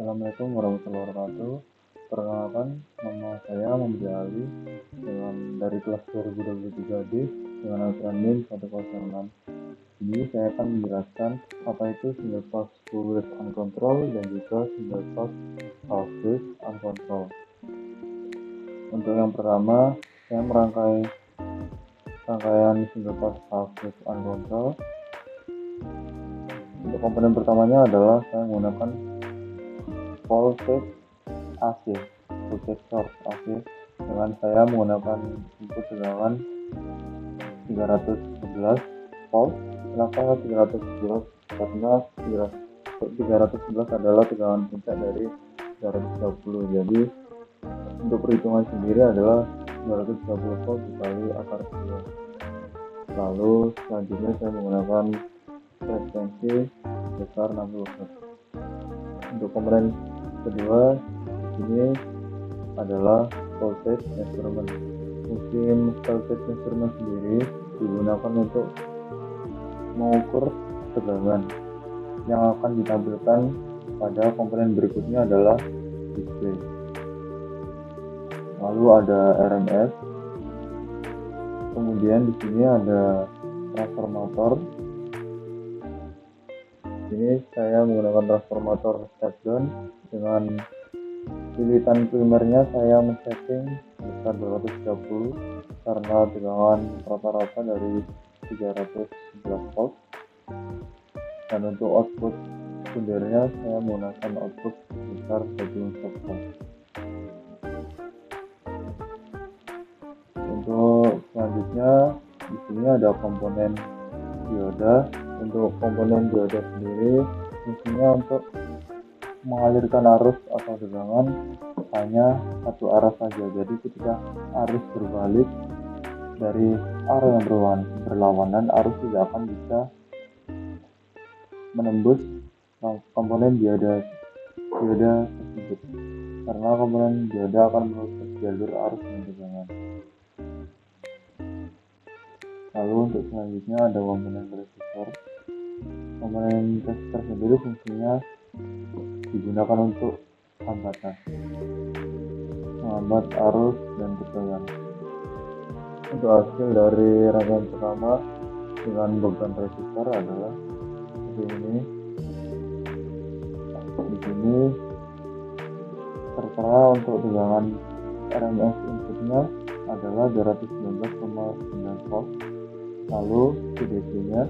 Assalamualaikum warahmatullahi wabarakatuh. Perkenalkan, nama saya Muhammad Ali dari kelas 2023D dengan anggaran NIM 106. Ini saya akan menjelaskan apa itu single pass full wave uncontrol dan juga single pass half wave uncontrol. Untuk yang pertama, saya merangkai rangkaian single pass half wave uncontrol. Untuk komponen pertamanya adalah saya menggunakan voltage AC, voltage source AC, dengan saya menggunakan input tegangan 311 volt. Kenapa 311? Karena 311 adalah tegangan puncak dari 320. Jadi untuk perhitungan sendiri adalah 230 volt dikali akar 2. Lalu selanjutnya saya menggunakan frekuensi sebesar 60 Hz. Untuk komponen kedua di sini adalah voltage measurement. Fungsi voltage measurement sendiri digunakan untuk mengukur tegangan yang akan ditampilkan pada komponen berikutnya adalah display. Lalu ada RMS. Kemudian di sini ada transformator. Ini saya menggunakan transformator step down. Dengan pilihan primernya saya men-setting sebesar 230 karena tegangan rata-rata dari 311 volt. Dan untuk output sekundernya saya menggunakan output sebesar 24 volt. Untuk selanjutnya di sini ada komponen dioda. Untuk komponen dioda sendiri fungsinya untuk mengalirkan arus atau tegangan hanya satu arah saja. Jadi ketika arus berbalik dari arah yang berlawanan, arus tidak akan bisa menembus komponen dioda tersebut, karena komponen dioda akan merusak jalur arus dan tegangan. Lalu untuk selanjutnya ada komponen resistor. Komponen resistor sendiri fungsinya digunakan untuk hambatan, menghambat arus dan tegangan. Untuk hasil dari rangkaian pertama dengan beban resistor adalah seperti ini. Di sini tertera untuk tegangan RMS inputnya adalah 219,9 volt. Lalu DC-nya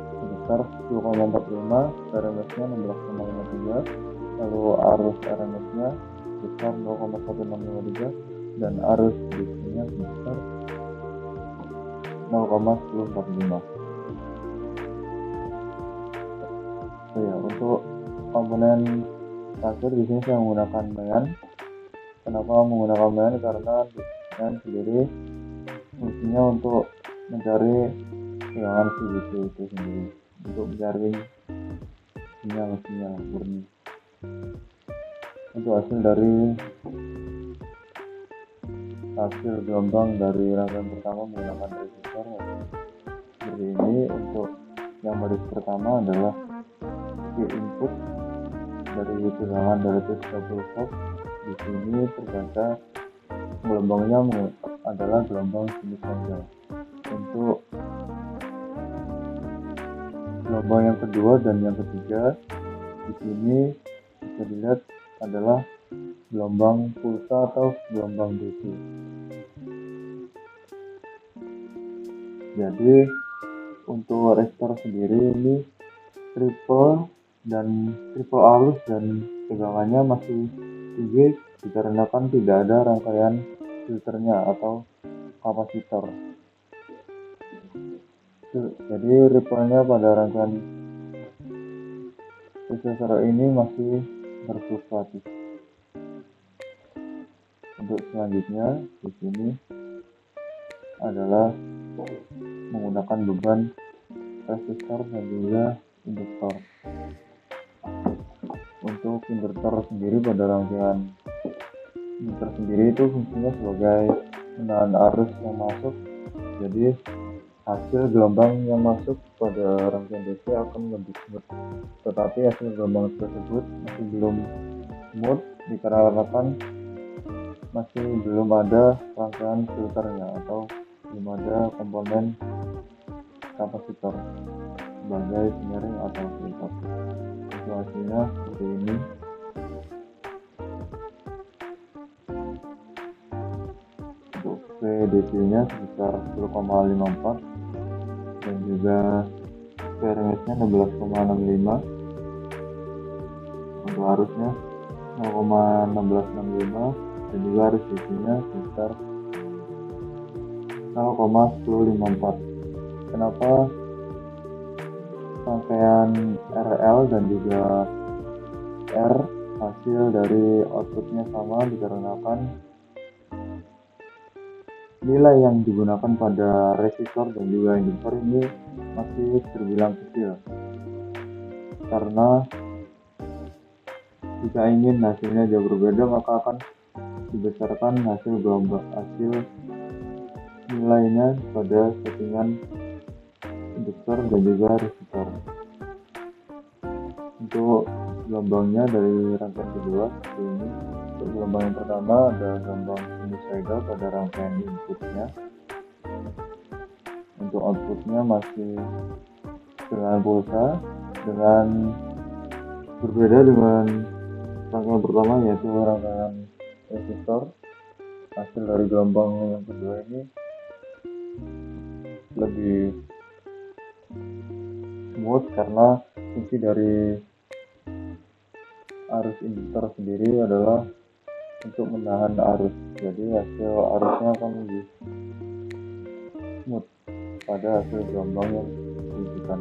sebesar 10,45, RMS-nya 16,53, lalu arus RMS-nya sebesar 0,1653 dan arus DC-nya sebesar 0,1045. Ya, untuk komponen terakhir di sini saya menggunakan MEAN. Kenapa menggunakan MEAN? Karena MEAN sendiri fungsinya untuk mencari tegangan VDC itu sendiri, untuk mencari sinyal murni. Untuk hasil gelombang dari rangkaian pertama menggunakan resistor seperti ini. Untuk yang baris pertama adalah Q input dari tegangan 230 volt. Di sini terbaca gelombangnya adalah gelombang sinusoidal. Untuk gelombang yang kedua dan yang ketiga di sini bisa dilihat adalah gelombang pulsa atau gelombang DC. Jadi untuk resistor sendiri ini triple halus dan tegangannya masih tinggi dikarenakan tidak ada rangkaian filternya atau kapasitor. Jadi ripple-nya pada rangkaian resistor ini masih berfluktuatif. Untuk selanjutnya di sini adalah menggunakan beban resistor dan juga induktor. Untuk inverter sendiri pada rangkaian inverter sendiri itu fungsinya sebagai menahan arus yang masuk. Jadi hasil gelombang yang masuk pada rangkaian DC akan lebih smooth, tetapi hasil gelombang tersebut masih belum smooth dikarenakan masih belum ada rangkaian filternya atau belum ada komponen kapasitor sebagai penyaring atau filter. Itu hasilnya seperti ini. Untuk VDC-nya sebesar 10,54 dan juga VRMS-nya 16,65. Untuk arusnya 0,1665 dan juga arus DC-nya sebesar 0,1054. Kenapa rangkaian RL dan juga R hasil dari outputnya sama? Dikarenakan nilai yang digunakan pada resistor dan juga induktor ini masih terbilang kecil, karena jika ingin hasilnya jauh berbeda maka akan dibesarkan hasil nilainya pada settingan induktor dan juga resistor. Untuk gelombangnya dari rangkaian kedua seperti ini. Untuk gelombang yang pertama ada gelombang sinusoidal pada rangkaian inputnya. Untuk outputnya masih dengan pulsa, dengan berbeda dengan rangkaian pertama yaitu rangkaian resistor. Hasil dari gelombang yang kedua ini lebih smooth karena fungsi dari arus induktor sendiri adalah untuk menahan arus, jadi hasil arusnya akan lebih smooth pada hasil gelombang yang ditunjukkan.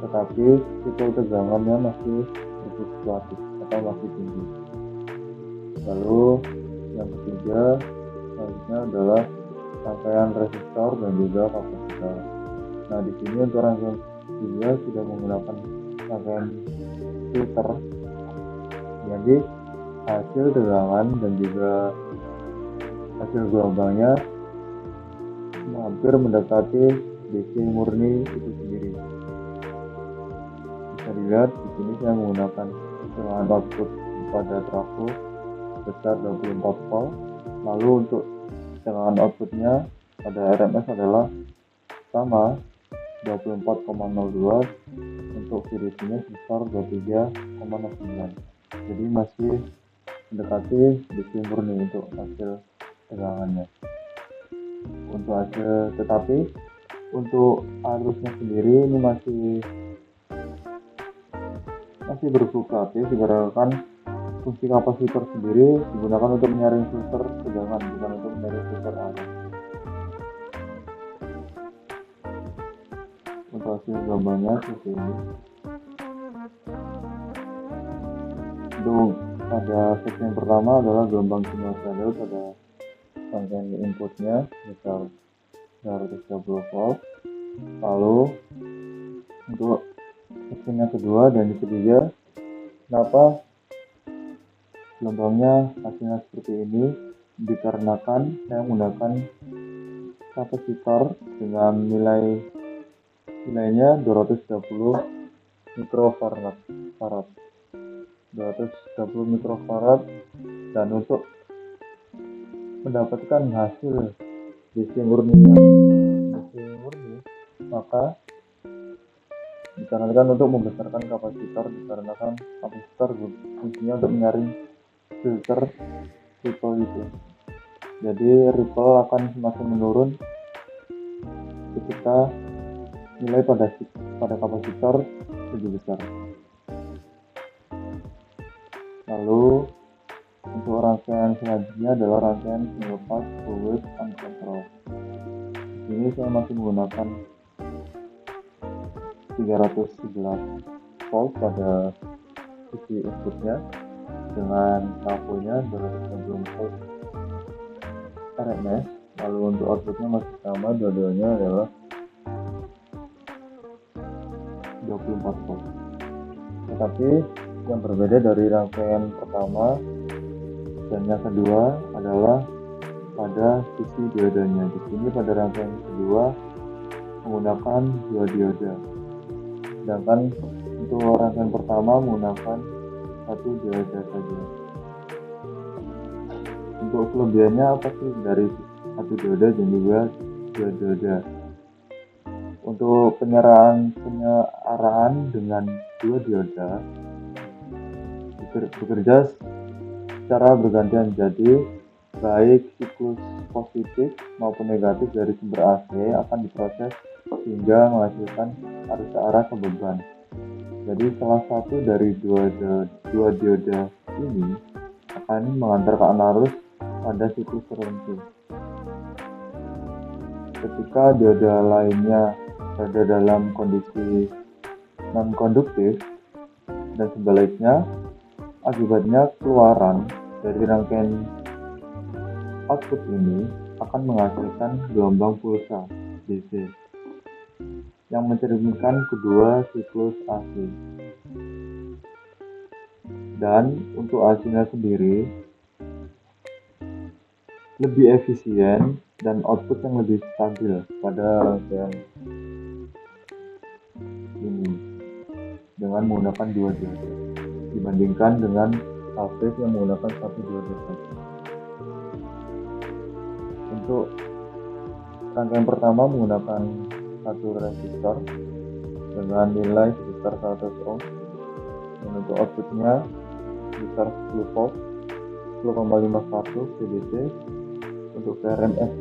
Tetapi tipe tegangannya masih berfluktuatif atau masih tinggi. Lalu yang ketiga selanjutnya adalah rangkaian resistor dan juga kapasitor. Nah, di sini untuk rangkaian ketiga sudah menggunakan rangkaian filter, jadi hasil tegangan dan juga hasil gelombangnya hampir mendekati DC murni itu sendiri. Bisa dilihat di sini saya menggunakan tegangan output pada trafo sebesar 24 volt. Lalu untuk tegangan outputnya pada RMS adalah sama 24,02, untuk VDC-nya sebesar 23,09. Jadi masih mendekati DC murni untuk hasil tegangannya. Tetapi untuk arusnya sendiri ini masih berfluktuatif dikarenakan fungsi kapasitor sendiri digunakan untuk menyaring filter tegangan, bukan untuk menyaring filter arus. Untuk hasil gelombangnya seperti ini. Untuk pada seksi yang pertama adalah gelombang sinusoidal pada rangkaian inputnya sebesar 330 volt. Lalu untuk seksi yang kedua dan ketiga, kenapa gelombangnya hasilnya seperti ini? Dikarenakan saya menggunakan kapasitor dengan nilainya 230 mikrofarad. 230 mikrofarad, dan untuk mendapatkan hasil DC murni maka disarankan untuk membesarkan kapasitor, dikarenakan kapasitor fungsinya untuk menyaring filter ripple itu. Jadi ripple akan semakin menurun ketika nilai pada kapasitor lebih besar. Lalu untuk rangkaian selanjutnya adalah rangkaian single pass full wave uncontrolled. Di sini saya masih menggunakan 311 volt pada sisi inputnya dengan trafonya 260 volt RMS. Lalu untuk outputnya masih sama, dua-duanya adalah 24 volt. Tetapi yang berbeda dari rangkaian pertama dan yang kedua adalah pada sisi diodanya. Di sini pada rangkaian kedua menggunakan 2 dioda, sedangkan untuk rangkaian pertama menggunakan 1 dioda saja. Untuk kelebihannya apa sih dari 1 dioda dan juga 2 dioda? Untuk penyaraan dengan 2 dioda bekerja secara bergantian, jadi baik siklus positif maupun negatif dari sumber AC akan diproses hingga menghasilkan arus arah ke beban. Jadi salah satu dari dua dioda ini akan mengantarkan arus pada siklus tertentu. Ketika dioda lainnya berada dalam kondisi non-konduktif dan sebaliknya, akibatnya keluaran dari rangkaian output ini akan menghasilkan gelombang pulsa DC yang mencerminkan kedua siklus AC. Dan untuk AC-nya sendiri lebih efisien dan output yang lebih stabil pada rangkaian ini dengan menggunakan 2 dioda dibandingkan dengan pabrik yang menggunakan 1 dioda saja. Untuk rangkaian pertama menggunakan 1 resistor dengan nilai sekitar 100 ohm, dan untuk outputnya sekitar 10 volt 10,51 VDC. Untuk PRMS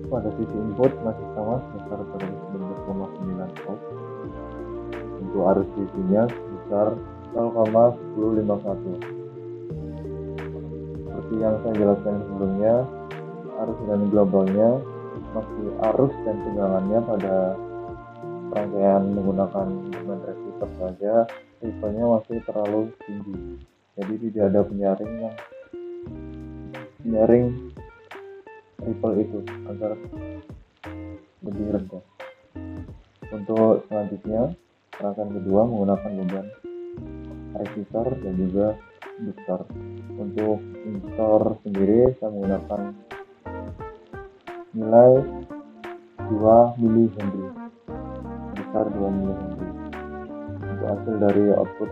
pada sisi input masih sama sebesar 19,9 volt. Untuk arus DC-nya sebesar 0,1051. Seperti yang saya jelaskan sebelumnya, arus dan gelombangnya masih arus dan tegangannya pada rangkaian menggunakan dengan resistor saja ripple-nya masih terlalu tinggi, jadi tidak ada penyaring ripple itu agar lebih rendah. Untuk selanjutnya rangkaian kedua menggunakan beban resistor dan juga induktor. Untuk induktor sendiri saya menggunakan nilai 2 mH, besar 2 mH. Untuk hasil dari output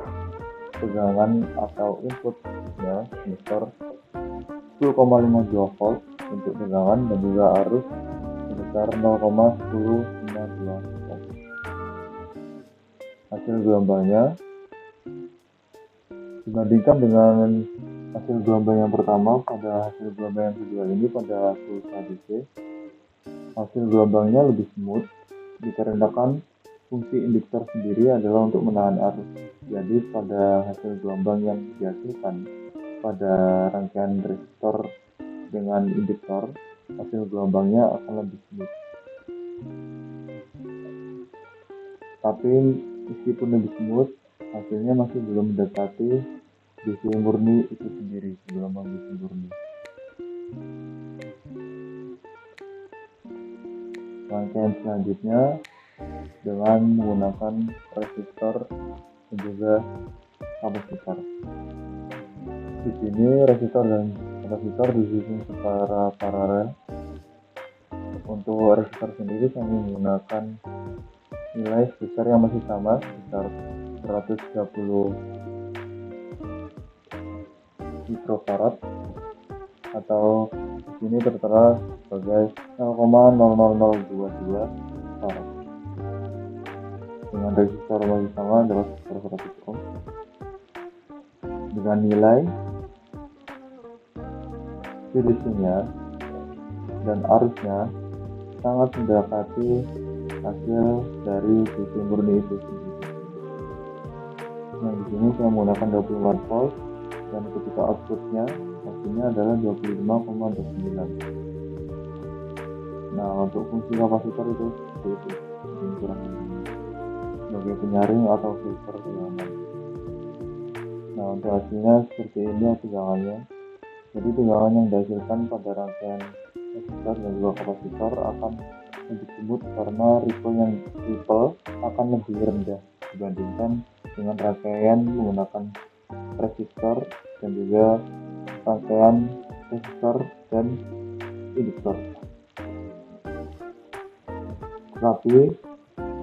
tegangan atau inputnya sebesar 10,52 volt untuk tegangan dan juga arus sebesar 0,1052 volt. Hasil gelombangnya dibandingkan dengan hasil gelombang yang pertama pada hasil gelombang yang kedua ini pada pulsa DC, hasil gelombangnya lebih smooth dikarenakan fungsi induktor sendiri adalah untuk menahan arus. Jadi pada hasil gelombang yang dihasilkan pada rangkaian resistor dengan induktor, hasil gelombangnya akan lebih smooth. Tapi meskipun lebih smooth, hasilnya masih belum mendekati DC murni itu sendiri, gelombang DC murni. Rangkaian selanjutnya dengan menggunakan resistor dan juga kapasitor. Di sini resistor dan kapasitor disusun secara paralel. Untuk resistor sendiri kami menggunakan nilai sebesar yang masih sama, sebesar 130 mikrofarad atau di sini tertera sebagai 0,00022 farad. Dengan resistor masih sama adalah sebesar 100 ohm dengan nilai VDC-nya dan arusnya sangat mendekati hasil dari DC murni itu sendiri. Nah, di sini saya menggunakan 24 volt dan ketika outputnya hasilnya adalah 25,29. Nah, untuk fungsi kapasitor itu seperti itu, kurang lebih sebagai penyaring atau filter tegangan. Nah, untuk hasilnya seperti ini tegangannya. Jadi tegangan yang dihasilkan pada rangkaian resistor dan juga kapasitor akan lebih smooth karena ripple akan lebih rendah dibandingkan dengan rangkaian menggunakan resistor dan juga rangkaian resistor dan induktor. Tetapi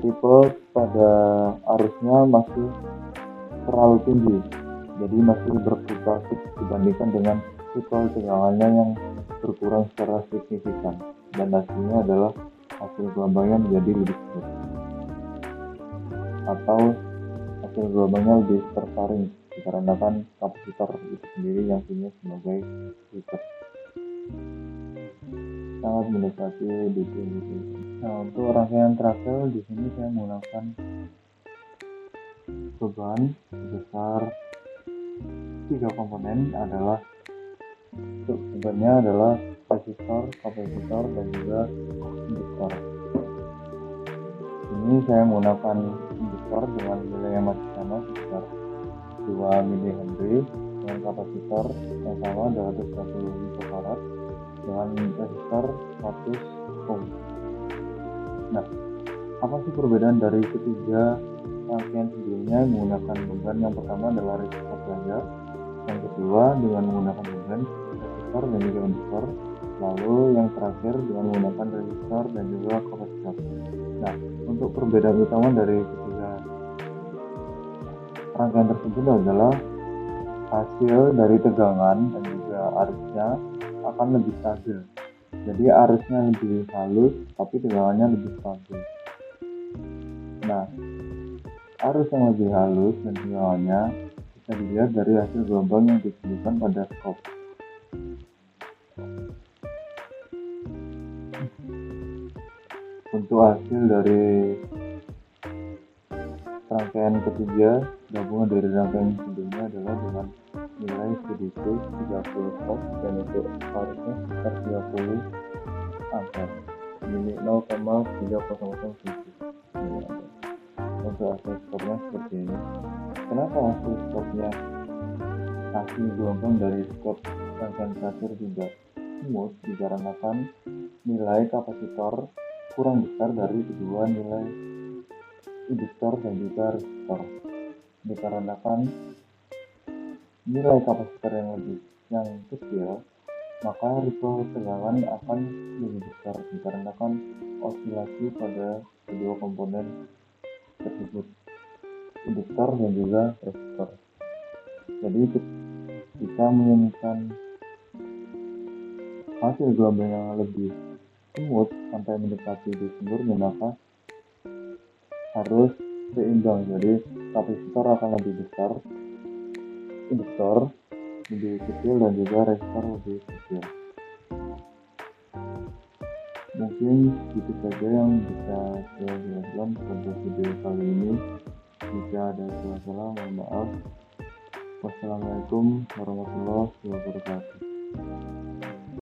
ripple pada arusnya masih terlalu tinggi, jadi masih berfluktuasi dibandingkan dengan ripple tegangannya yang berkurang secara signifikan, dan hasilnya adalah hasil gelombangnya menjadi lebih smooth, atau hasil gelombangnya lebih tersaring dikarenakan kapasitor itu sendiri yang punya sebagai filter. Sangat mendekati DC. Nah, untuk rangkaian travel di sini saya menggunakan beban sebesar 3 komponen adalah bebannya adalah resistor, kapasitor, dan juga induktor. Ini saya menggunakan induktor dengan nilai yang masih sama sebesar 2 mH dengan kapasitor yang sama 220 mikrofarad dengan resistor 100 ohm. Nah, apa sih perbedaan dari ketiga rangkaian sebelumnya menggunakan beban? Yang pertama adalah resistor saja, yang kedua dengan menggunakan beban resistor dan juga induktor, lalu yang terakhir dengan menggunakan resistor dan juga kapasitor. Nah, untuk perbedaan utama dari ketiga rangkaian tersebut adalah hasil dari tegangan dan juga arusnya akan lebih stabil. Jadi arusnya lebih halus tapi tegangannya lebih stabil. Nah, arus yang lebih halus dan tegangannya bisa dilihat dari hasil gelombang yang ditunjukkan pada skop. Untuk hasil dari rangkaian ketiga gabungan dari rangkaian sebelumnya adalah dengan nilai CDC 30 ohm dan untuk arusnya sekitar 30 ampere, milik 0,3007. Untuk hasil skopnya seperti ini. Kenapa hasil skopnya, hasil gelombang dari skop rangkaian terakhir tidak smooth? Dikarenakan nilai kapasitor kurang besar dari kedua nilai induktor dan juga resistor. Dikarenakan nilai kapasitor yang kecil, maka ripple tegangan akan lebih besar dikarenakan osilasi pada kedua komponen tersebut, induktor dan juga resistor. Jadi kita menginginkan hasil gelombang yang lebih smooth sampai mendekati di sumbernya, maka harus seimbang. Jadi kapasitor akan lebih besar, induktor lebih kecil, dan juga resistor lebih kecil. Mungkin itu saja yang bisa saya jelaskan pada video kali ini. Jika ada salah-salah, mohon maaf. Wassalamualaikum warahmatullahi wabarakatuh.